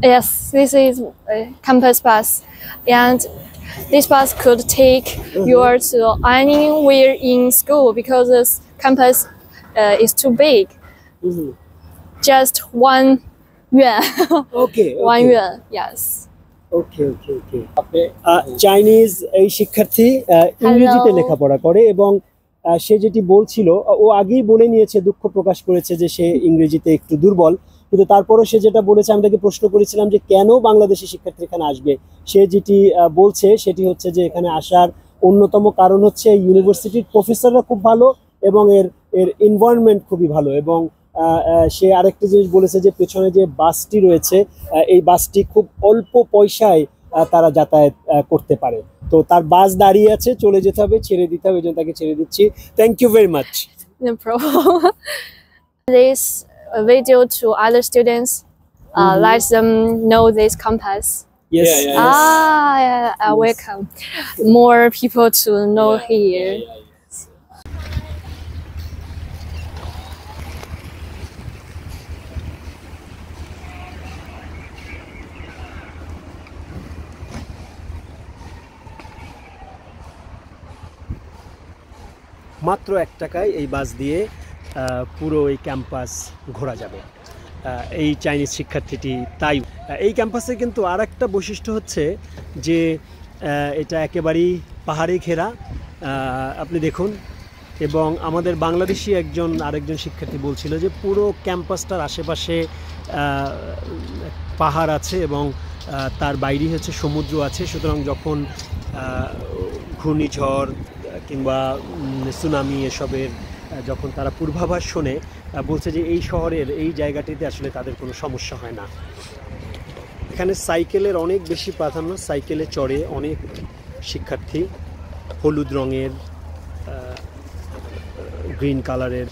Yes, this is a campus bus, and this bus could take you to anywhere in school because this campus is too big. Just one yuan. Okay. One yuan, yes. Okay. Chinese এই শিক্ষার্থী ইংরেজিতে লেখাপড়া করে এবং সে যেটি বলছিল ও আগেই বলে নিয়েছে, দুঃখ প্রকাশ করেছে যে সে ইংরেজিতে একটু দুর্বল, কিন্তু তারপরও সে যেটা বলেছে, আমি তাকে প্রশ্ন করেছিলাম যে কেন বাংলাদেশি শিক্ষার্থী এখানে আসবে। সে যেটি বলছে সেটি হচ্ছে যে এখানে আসার অন্যতম কারণ হচ্ছে ইউনিভার্সিটির প্রফেসররা খুব ভালো এবং এর এনভায়রনমেন্ট খুবই ভালো। এবং সে আরেকটা জিনিস বলেছে যে পেছনে যে বাসটি রয়েছে এই বাসটি খুব অল্প পয়সায় তারা যাতায়াত করতে পারে। তো তার বাস দাঁড়িয়ে আছে, চলে যেতে হবে, ছেড়ে দিতে হবে, এই জন্য তাকে ছেড়ে দিচ্ছি। Thank you very much. No problem. This video to other students, let them know this campus. Yes. Welcome more people to know here. মাত্র 1 টাকায় এই বাস দিয়ে পুরো এই ক্যাম্পাস ঘোরা যাবে। এই চাইনিজ শিক্ষার্থীটি তাই। এই ক্যাম্পাসে কিন্তু আর একটা বৈশিষ্ট্য হচ্ছে যে এটা একেবারেই পাহাড়ে ঘেরা, আপনি দেখুন। এবং আমাদের বাংলাদেশি আরেকজন শিক্ষার্থী বলছিল যে পুরো ক্যাম্পাসটার আশেপাশে পাহাড় আছে এবং তার বাইরে হচ্ছে সমুদ্র আছে। সুতরাং যখন ঘূর্ণিঝড় কিংবা সুনামি এসবের যখন তারা পূর্বাভাস শোনে, বলছে যে এই শহরের এই জায়গাটিতে আসলে তাদের কোনো সমস্যা হয় না। এখানে সাইকেলের অনেক বেশি প্রাধান্য, সাইকেলে চড়ে অনেক শিক্ষার্থী হলুদ রঙের গ্রিন কালারের